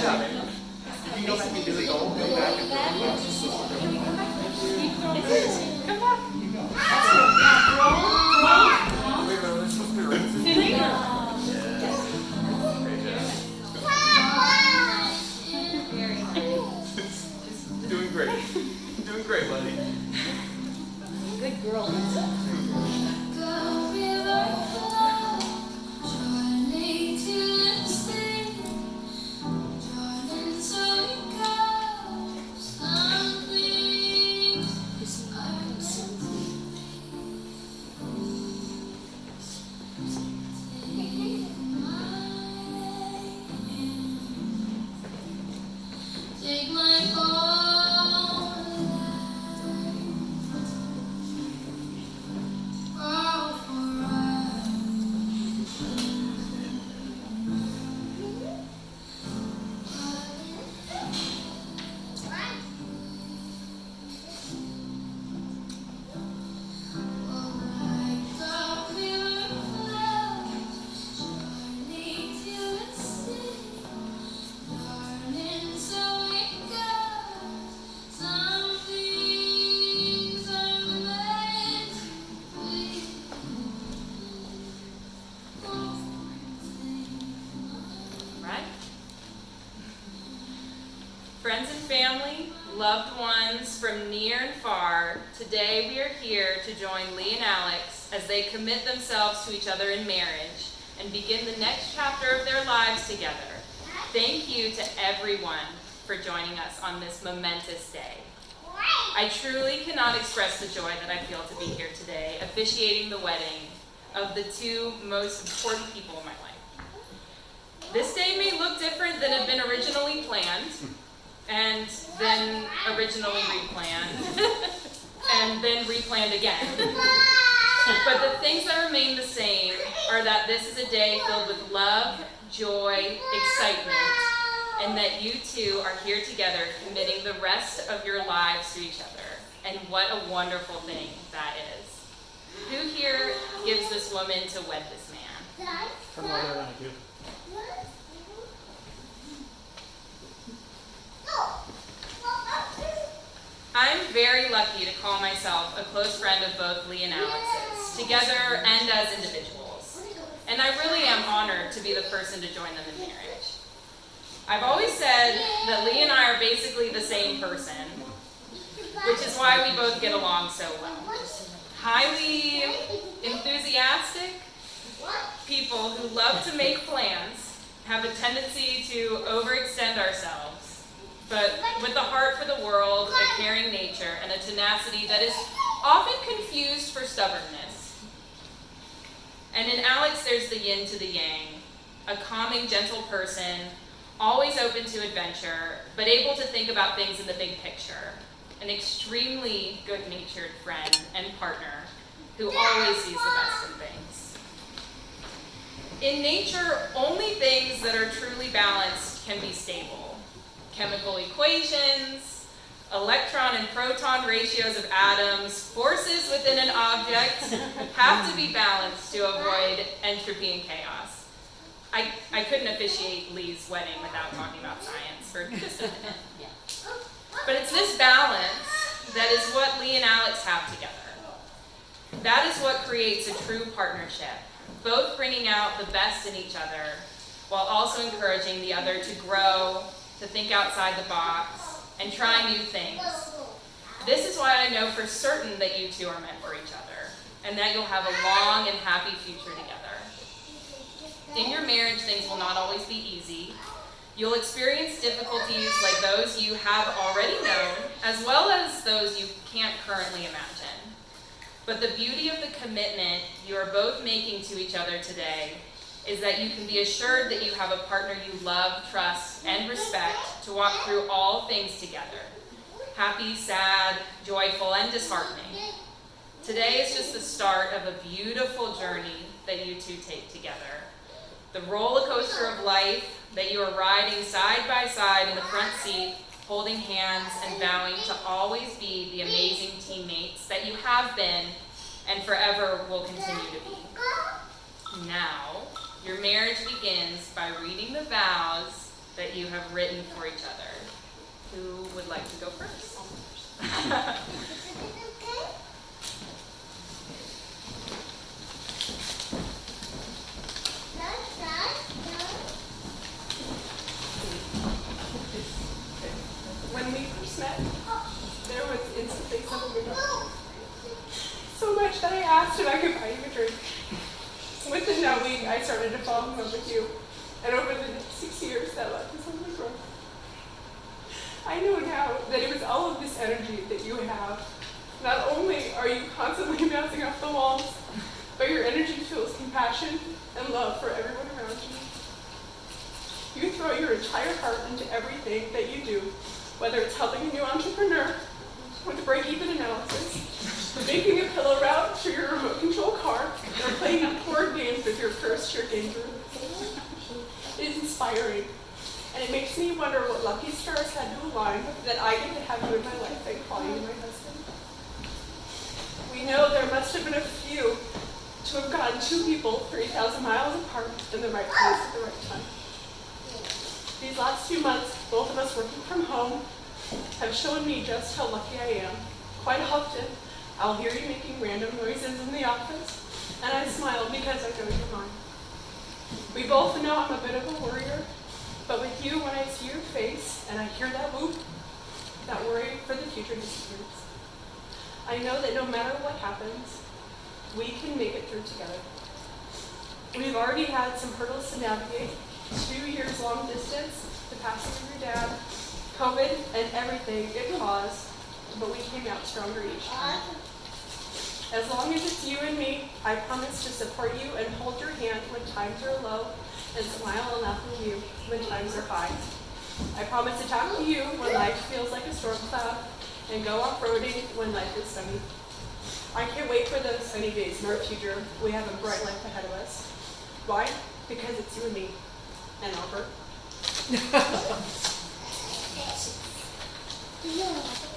job, Amy. If you go back and do it, go back and do it. Come back. Wait, no, this supposed to be right. Doing great. Doing great, buddy. Good girl. Take my phone, oh, forever. Friends and family, loved ones from near and far, today we are here to join Lea and Alex as they commit themselves to each other in marriage and begin the next chapter of their lives together. Thank you to everyone for joining us on this momentous day. I truly cannot express the joy that I feel to be here today, officiating the wedding of the two most important people in my life. This day may look different than had been originally planned, and then originally replanned, and then replanned again. But the things that remain the same are that this is a day filled with love, joy, excitement, and that you two are here together committing the rest of your lives to each other. And what a wonderful thing that is. Who here gives this woman to wed this man? Turn the light around, dude. I'm very lucky to call myself a close friend of both Lea and Alex's, together and as individuals. And I really am honored to be the person to join them in marriage. I've always said that Lea and I are basically the same person, which is why we both get along so well. Highly enthusiastic people who love to make plans, have a tendency to overextend ourselves, but with a heart for the world, a caring nature, and a tenacity that is often confused for stubbornness. And in Alex, there's the yin to the yang, a calming, gentle person, always open to adventure, but able to think about things in the big picture. An extremely good-natured friend and partner who always sees the best in things. In nature, only things that are truly balanced can be stable. Chemical equations, electron and proton ratios of atoms, forces within an object have to be balanced to avoid entropy and chaos. I couldn't officiate Lee's wedding without talking about science for just a minute. But it's this balance that is what Lea and Alex have together. That is what creates a true partnership, both bringing out the best in each other, while also encouraging the other to grow, to think outside the box, and try new things. This is why I know for certain that you two are meant for each other, and that you'll have a long and happy future together. In your marriage, things will not always be easy. You'll experience difficulties like those you have already known, as well as those you can't currently imagine. But the beauty of the commitment you are both making to each other today is that you can be assured that you have a partner you love, trust, and respect to walk through all things together. Happy, sad, joyful, and disheartening. Today is just the start of a beautiful journey that you two take together. The roller coaster of life that you are riding side by side in the front seat, holding hands and vowing to always be the amazing teammates that you have been and forever will continue to be. Now, your marriage begins by reading the vows that you have written for each other. Who would like to go first? When we first met, there was instantly something about so much that I asked if I could buy you a drink. Within that week, I started to fall in love with you, and over the next 6 years, that love has only grown. I know now that it was all of this energy that you have. Not only are you constantly bouncing off the walls, but your energy fuels compassion and love for everyone around you. You throw your entire heart into everything that you do, whether it's helping a new entrepreneur with a break-even analysis, making a pillow route for your remote control car, or playing board games with your first-year game group. It is inspiring, and it makes me wonder what lucky stars had to align that I get to have you in my life and call you my husband. We know there must have been a few to have gotten two people 3,000 miles apart in the right place at the right time. These last few months, both of us working from home, have shown me just how lucky I am. Quite often, I'll hear you making random noises in the office, and I smile because I know you're mine. We both know I'm a bit of a worrier, but with you, when I see your face and I hear that whoop, that worry for the future disappears. I know that no matter what happens, we can make it through together. We've already had some hurdles to navigate, 2 years long distance, the passing of your dad, COVID, and everything it caused, but we came out stronger each time. As long as it's you and me, I promise to support you and hold your hand when times are low, and smile and laugh with you when times are high. I promise to talk to you when life feels like a storm cloud, and go off-roading when life is sunny. I can't wait for those sunny days in our future. We have a bright life ahead of us. Why? Because it's you and me. And Albert.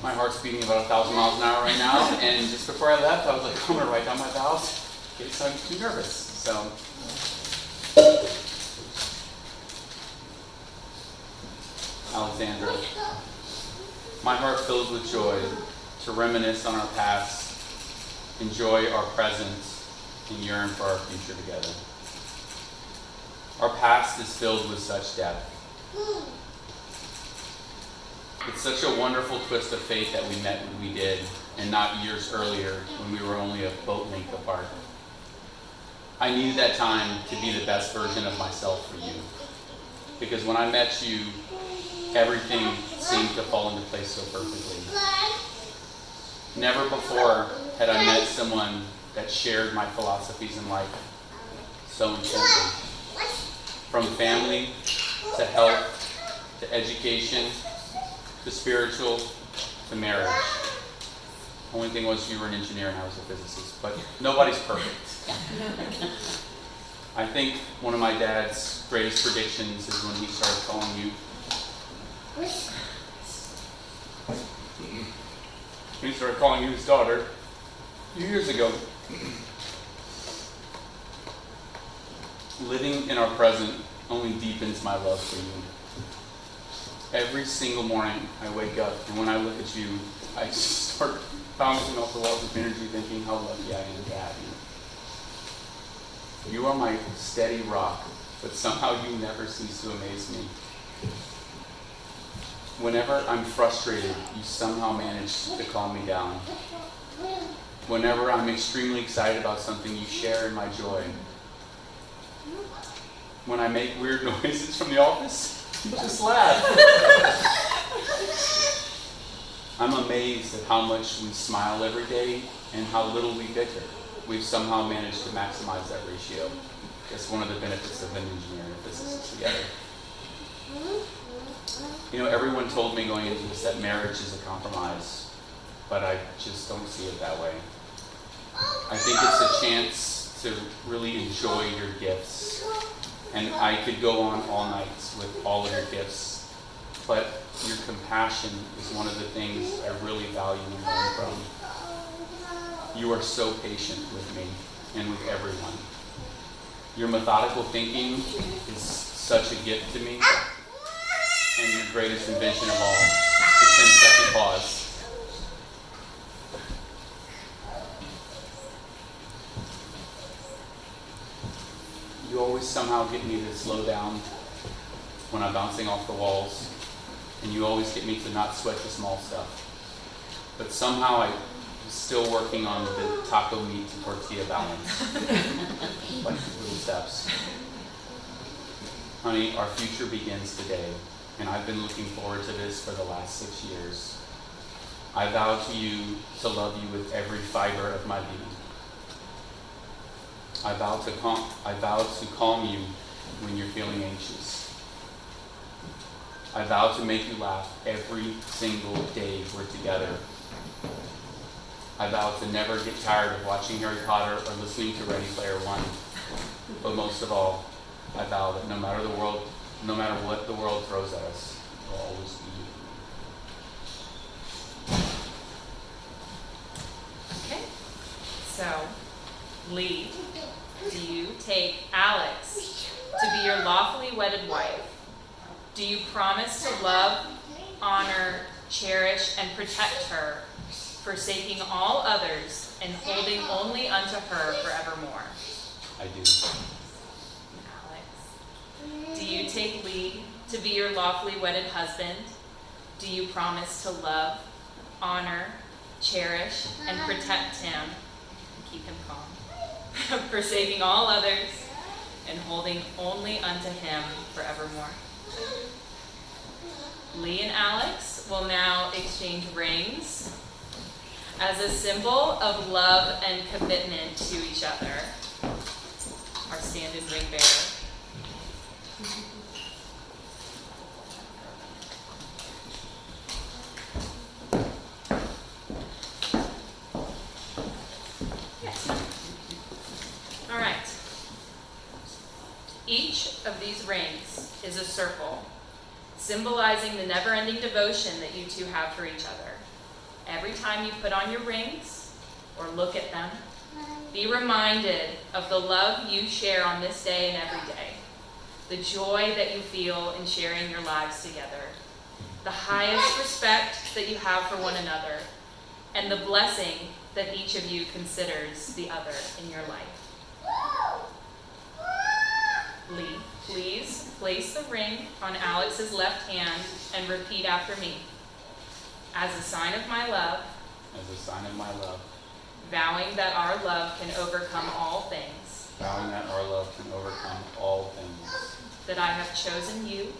My heart's beating about 1,000 miles an hour right now, and just before I left, I was like, I'm gonna write down my vows in case I'm too nervous. So, Alexandra, my heart fills with joy to reminisce on our past, enjoy our present, and yearn for our future together. Our past is filled with such depth. It's such a wonderful twist of fate that we met when we did, and not years earlier when we were only a boat length apart. I needed that time to be the best version of myself for you. Because when I met you, everything seemed to fall into place so perfectly. Never before had I met someone that shared my philosophies in life so intensely. From family, to health, to education, to spiritual, to marriage. Only thing was you were an engineer and I was a physicist, but nobody's perfect. I think one of my dad's greatest predictions is when he started calling you. When he started calling you his daughter a few years ago. Living in our present only deepens my love for you. Every single morning I wake up, and when I look at you, I just start bouncing off the walls of energy thinking how lucky I am to have you. You are my steady rock, but somehow you never cease to amaze me. Whenever I'm frustrated, you somehow manage to calm me down. Whenever I'm extremely excited about something, you share in my joy. When I make weird noises from the office, you just laugh. I'm amazed at how much we smile every day and how little we bicker. We've somehow managed to maximize that ratio. It's one of the benefits of an engineer and physicist together. You know, everyone told me going into this that marriage is a compromise, but I just don't see it that way. I think it's a chance to really enjoy your gifts. And I could go on all nights with all of your gifts, but your compassion is one of the things I really value and learn from. You are so patient with me and with everyone. Your methodical thinking is such a gift to me. and your greatest invention of all, the 10-second pause. You always somehow get me to slow down when I'm bouncing off the walls, and you always get me to not sweat the small stuff. But somehow I'm still working on the taco meat to tortilla balance, like little steps. Honey, our future begins today, and I've been looking forward to this for the last 6 years. I vow to you to love you with every fiber of my being. I vow to calm you when you're feeling anxious. I vow to make you laugh every single day we're together. I vow to never get tired of watching Harry Potter or listening to Ready Player One. But most of all, I vow that no matter what the world throws at us, will always be you. Okay. So, Lee, do you take Alex to be your lawfully wedded wife? Do you promise to love, honor, cherish, and protect her, forsaking all others and holding only unto her forevermore? I do. Alex, do you take Lee to be your lawfully wedded husband? Do you promise to love, honor, cherish, and protect him? Keep him calm. Forsaking all others and holding only unto him forevermore. Lee and Alex will now exchange rings as a symbol of love and commitment to each other. Our stand-in ring bearer. All right. Each of these rings is a circle, symbolizing the never-ending devotion that you two have for each other. Every time you put on your rings or look at them, be reminded of the love you share on this day and every day, the joy that you feel in sharing your lives together, the highest respect that you have for one another, and the blessing that each of you considers the other in your life. Lee, please place the ring on Alex's left hand and repeat after me. As a sign of my love, As a sign of my love, vowing that our love can overcome all things, vowing that our love can overcome all things, that I have chosen you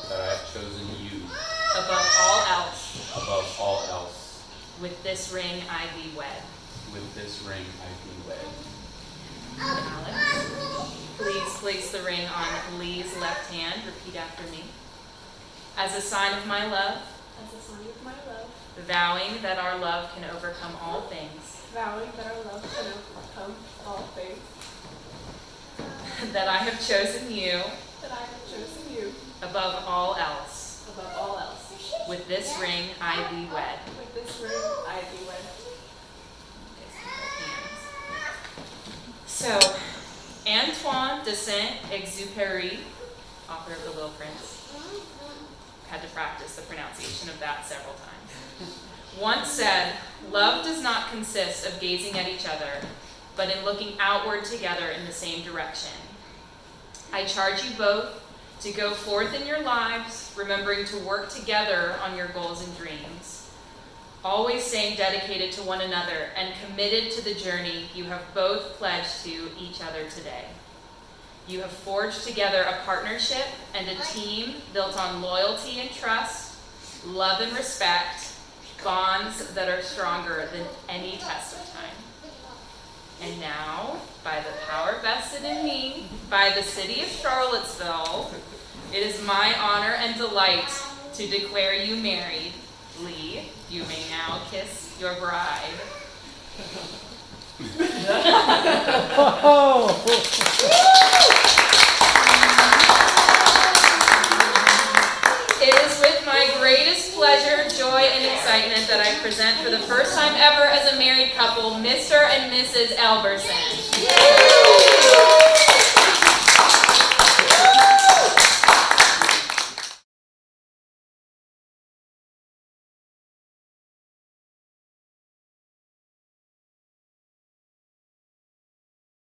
that I have chosen you above all else. above all else. With this ring I thee wed. With this ring I be wed. Alex, please place the ring on Lee's left hand. Repeat after me. As a sign of my love, As a sign of my love, vowing that our love can overcome all things, vowing that our love can overcome all things, that I have chosen you that I have chosen you above all else. above all else. With this ring I thee wed. With this ring I thee wed. So, Antoine de Saint-Exupéry, author of The Little Prince, had to practice the pronunciation of that several times, once said, "Love does not consist of gazing at each other, but in looking outward together in the same direction. I charge you both to go forth in your lives, remembering to work together on your goals and dreams, always staying dedicated to one another and committed to the journey you have both pledged to each other today. You have forged together a partnership and a team built on loyalty and trust, love and respect, bonds that are stronger than any test of time. And now, by the power vested in me by the city of Charlottesville, it is my honor and delight to declare you married. Lee, you may now kiss your bride." It is with my greatest pleasure, joy, and excitement that I present for the first time ever as a married couple, Mr. and Mrs. Elberson.